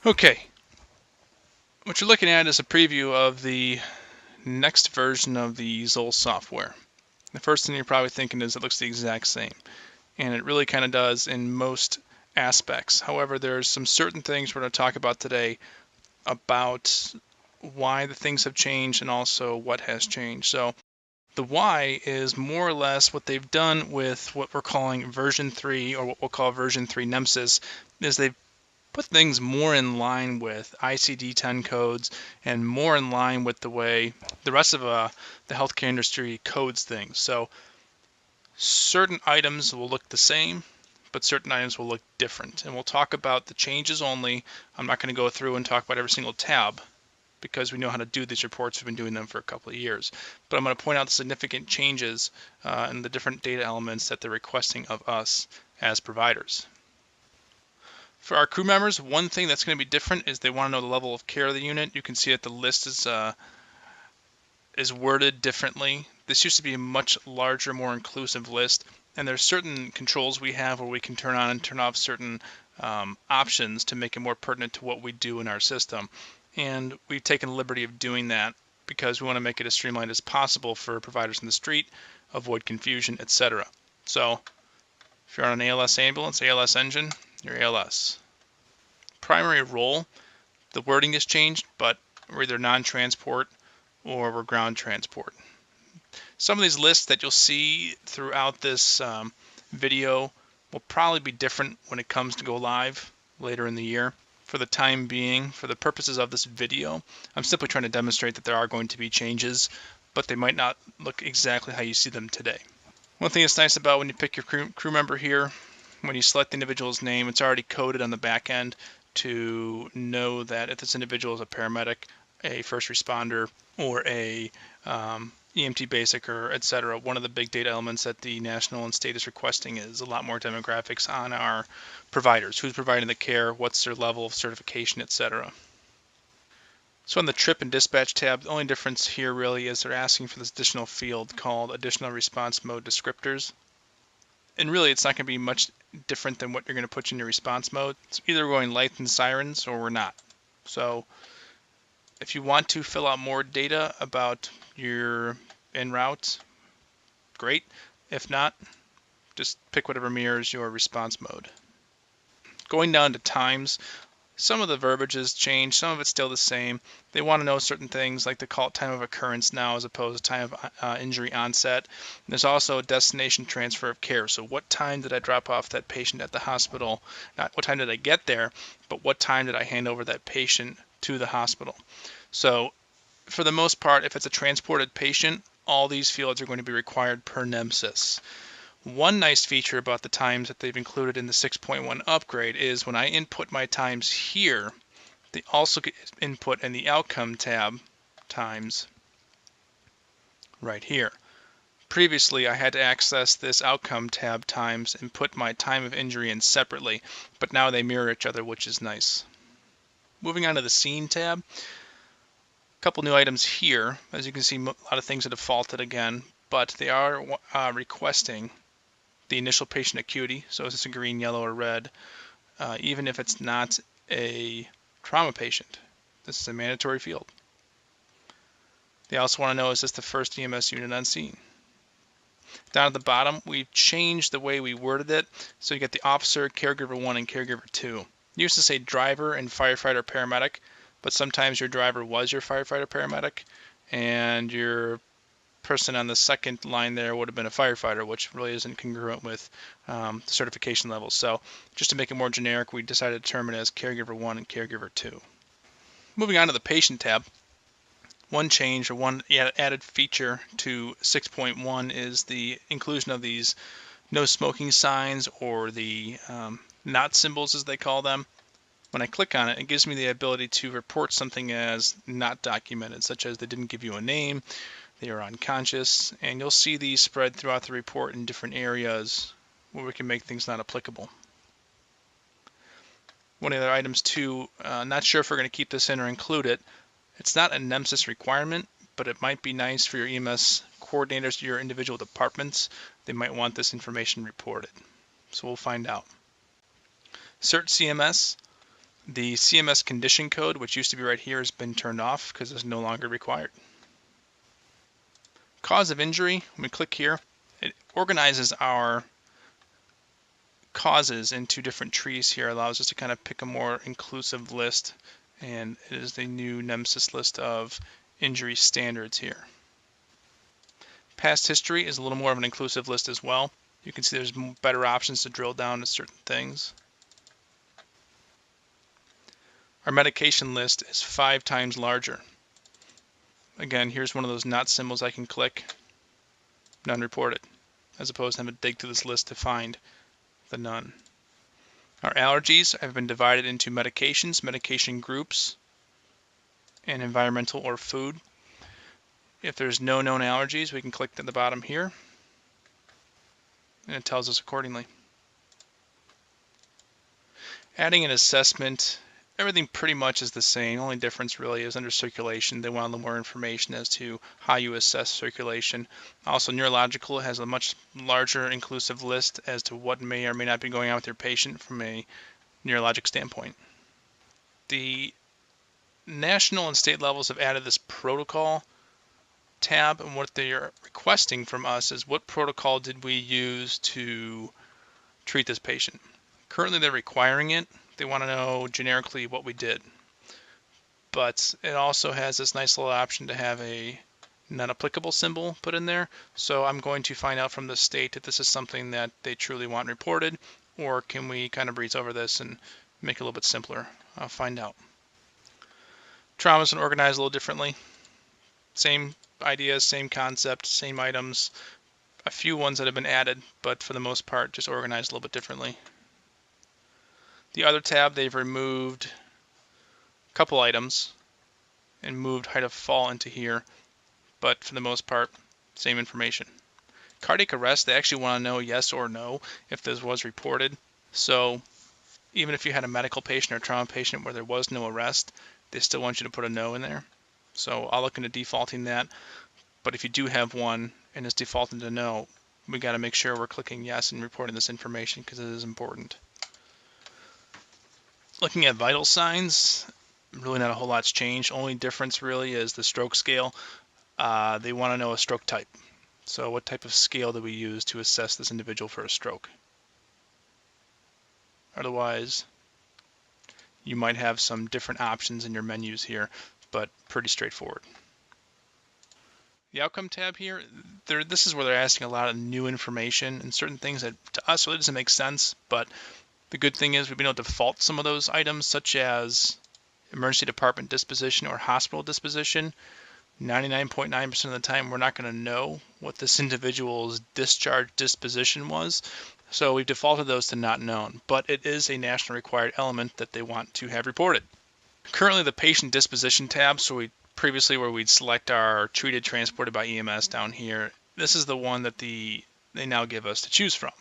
Okay, what you're looking at is a preview of the next version of the Zoll software. The first thing you're probably thinking is it looks the exact same, and it really kind of does in most aspects. However, there's some certain things we're going to talk about today about why the things have changed and also what has changed. So the why is more or less what they've done with what we're calling version 3, or what we'll call version 3 Nemesis, is they've put things more in line with ICD-10 codes and more in line with the way the rest of the healthcare industry codes things. So certain items will look the same, but certain items will look different. And we'll talk about the changes only. I'm not going to go through and talk about every single tab because we know how to do these reports. We've been doing them for a couple of years. But I'm going to point out the significant changes and the different data elements that they're requesting of us as providers. For our crew members, one thing that's going to be different is they want to know the level of care of the unit. You can see that the list is worded differently. This used to be a much larger, more inclusive list, and there's certain controls we have where we can turn on and turn off certain options to make it more pertinent to what we do in our system. And we've taken the liberty of doing that because we want to make it as streamlined as possible for providers in the street, avoid confusion, etc. So if you're on an ALS ambulance, ALS engine, your ALS. Primary role, the wording has changed, but we're either non-transport or we're ground transport. Some of these lists that you'll see throughout this video will probably be different when it comes to go live later in the year. For the time being, for the purposes of this video, I'm simply trying to demonstrate that there are going to be changes, but they might not look exactly how you see them today. One thing that's nice about when you pick your crew member here, when you select the individual's name, it's already coded on the back end to know that if this individual is a paramedic, a first responder, or a EMT basic, or etc. One of the big data elements that the national and state is requesting is a lot more demographics on our providers. Who's providing the care, what's their level of certification, etc. So on the trip and dispatch tab, the only difference here really is they're asking for this additional field called additional response mode descriptors. And really it's not going to be much different than what you're going to put in your response mode. It's either we're going lights and sirens or we're not. So if you want to fill out more data about your en route, great. If not, just pick whatever mirrors your response mode. Going down to times, some of the verbiage has changed, some of it's still the same. They want to know certain things like the call time of occurrence now as opposed to time of injury onset. And there's also a destination transfer of care. So what time did I drop off that patient at the hospital? Not what time did I get there, but what time did I hand over that patient to the hospital? So for the most part, if it's a transported patient, all these fields are going to be required per NEMSIS. One nice feature about the times that they've included in the 6.1 upgrade is when I input my times here, they also get input in the outcome tab times right here. Previously, I had to access this outcome tab times and put my time of injury in separately, but now they mirror each other, which is nice. Moving on to the scene tab, a couple new items here. As you can see, a lot of things are defaulted again, but they are requesting the initial patient acuity, so is this a green, yellow, or red, even if it's not a trauma patient. This is a mandatory field. They also want to know, is this the first EMS unit on scene? Down at the bottom, we've changed the way we worded it, so you get the officer, caregiver 1, and caregiver 2. It used to say driver and firefighter paramedic, but sometimes your driver was your firefighter paramedic, and your person on the second line there would have been a firefighter, which really isn't congruent with the certification levels. So just to make it more generic, we decided to term it as caregiver 1 and caregiver 2. Moving on to the patient tab, one change or one added feature to 6.1 is the inclusion of these no smoking signs, or the not symbols as they call them. When I click on it, it gives me the ability to report something as not documented, such as they didn't give you a name, they are unconscious, and you'll see these spread throughout the report in different areas where we can make things not applicable. One of the other items too, not sure if we're going to keep this in or include it. It's not a NEMSIS requirement, but it might be nice for your EMS coordinators, your individual departments. They might want this information reported. So we'll find out. Cert CMS. The CMS condition code, which used to be right here, has been turned off because it's no longer required. Cause of injury, when we click here, it organizes our causes into different trees here, allows us to kind of pick a more inclusive list, and it is the new Nemesis list of injury standards here. Past history is a little more of an inclusive list as well. You can see there's better options to drill down to certain things. Our medication list is 5 times larger. Again, here's one of those not symbols I can click, none reported, as opposed to having to dig through this list to find the none. Our allergies have been divided into medications, medication groups, and environmental or food. If there's no known allergies, we can click at the bottom here, and it tells us accordingly. Adding an assessment, everything pretty much is the same. The only difference really is under circulation. They want a little more information as to how you assess circulation. Also, neurological has a much larger inclusive list as to what may or may not be going on with your patient from a neurologic standpoint. The national and state levels have added this protocol tab, and what they are requesting from us is what protocol did we use to treat this patient. Currently they're requiring it. They want to know generically what we did, but it also has this nice little option to have a not applicable symbol put in there. So I'm going to find out from the state if this is something that they truly want reported, or can we kind of breeze over this and make it a little bit simpler. I'll find out. Trauma's been organized a little differently. Same ideas, same concept, same items. A few ones that have been added, but for the most part just organized a little bit differently. The other tab, they've removed a couple items and moved height of fall into here, but for the most part, same information. Cardiac arrest, they actually want to know yes or no if this was reported. So even if you had a medical patient or a trauma patient where there was no arrest, they still want you to put a no in there. So I'll look into defaulting that. But if you do have one and it's defaulted to no, we got to make sure we're clicking yes and reporting this information because it is important. Looking at vital signs, really not a whole lot's changed. Only difference really is the stroke scale. They want to know a stroke type. So what type of scale do we use to assess this individual for a stroke? Otherwise, you might have some different options in your menus here, but pretty straightforward. The outcome tab here, this is where they're asking a lot of new information and certain things that to us really doesn't make sense, but the good thing is we've been able to default some of those items, such as emergency department disposition or hospital disposition. 99.9% of the time, we're not going to know what this individual's discharge disposition was. So we've defaulted those to not known, but it is a national required element that they want to have reported. Currently, the patient disposition tab, so previously where we'd select our treated, transported by EMS down here, this is the one that they now give us to choose from.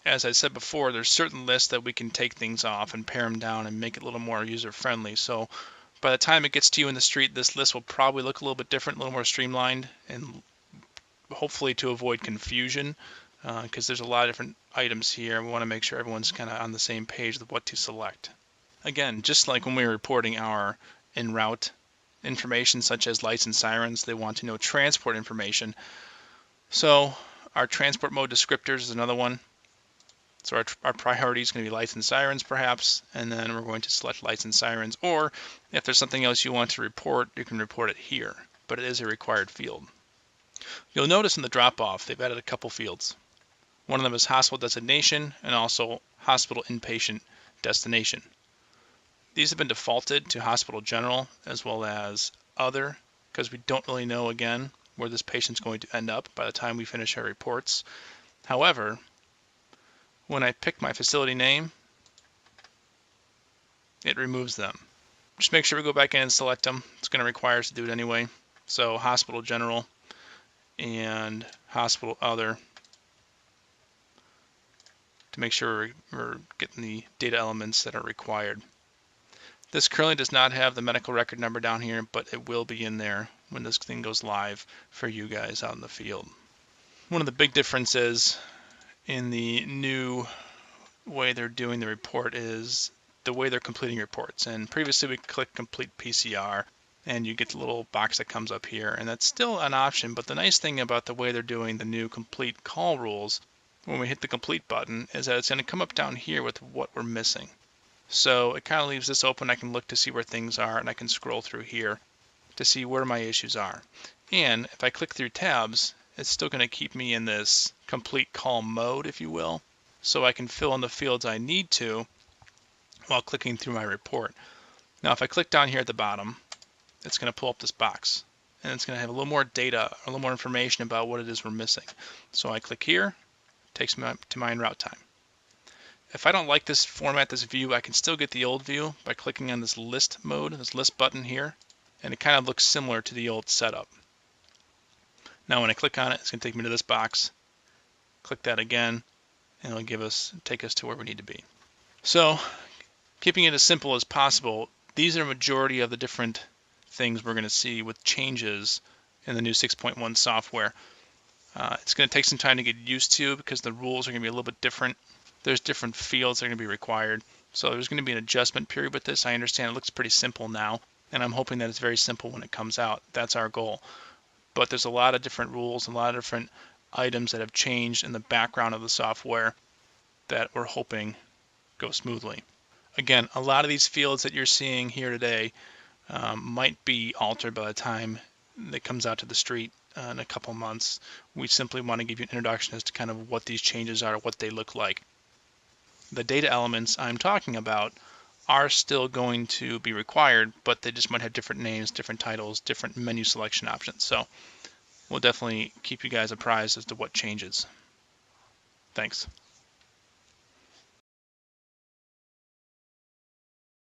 As I said before, there's certain lists that we can take things off and pare them down and make it a little more user-friendly. So by the time it gets to you in the street, this list will probably look a little bit different, a little more streamlined, and hopefully to avoid confusion, because there's a lot of different items here. We want to make sure everyone's kind of on the same page with what to select. Again, just like when we were reporting our en route information, such as lights and sirens, they want to know transport information. So our transport mode descriptors is another one. So our priority is going to be lights and sirens perhaps, and then we're going to select lights and sirens, or if there's something else you want to report, you can report it here, but it is a required field. You'll notice in the drop-off they've added a couple fields. One of them is hospital designation and also hospital inpatient destination. These have been defaulted to hospital general as well as other, because we don't really know again where this patient's going to end up by the time we finish our reports. However, when I pick my facility name, it removes them. Just make sure we go back in and select them. It's going to require us to do it anyway. So hospital general and hospital other to make sure we're getting the data elements that are required. This currently does not have the medical record number down here, but it will be in there when this thing goes live for you guys out in the field. One of the big differences in the new way they're doing the report is the way they're completing reports. And previously we click complete PCR and you get the little box that comes up here, and that's still an option, but the nice thing about the way they're doing the new complete call rules when we hit the complete button is that it's going to come up down here with what we're missing. So it kind of leaves this open. I can look to see where things are, and I can scroll through here to see where my issues are. And if I click through tabs, it's still going to keep me in this complete call mode, if you will, so I can fill in the fields I need to while clicking through my report. Now if I click down here at the bottom, it's going to pull up this box, and it's going to have a little more data, a little more information about what it is we're missing. So I click here, it takes me to my route time. If I don't like this format, this view, I can still get the old view by clicking on this list mode, this list button here, and it kind of looks similar to the old setup. Now when I click on it, it's going to take me to this box. Click that again, and it'll take us to where we need to be. So keeping it as simple as possible, these are a majority of the different things we're going to see with changes in the new 6.1 software. It's going to take some time to get used to because the rules are going to be a little bit different. There's different fields that are going to be required. So there's going to be an adjustment period with this. I understand it looks pretty simple now, and I'm hoping that it's very simple when it comes out. That's our goal. But there's a lot of different rules, a lot of different items that have changed in the background of the software that we're hoping go smoothly. Again, a lot of these fields that you're seeing here today might be altered by the time it comes out to the street in a couple months. We simply want to give you an introduction as to kind of what these changes are, what they look like. The data elements I'm talking about are still going to be required, but they just might have different names, different titles, different menu selection options. So we'll definitely keep you guys apprised as to what changes. Thanks.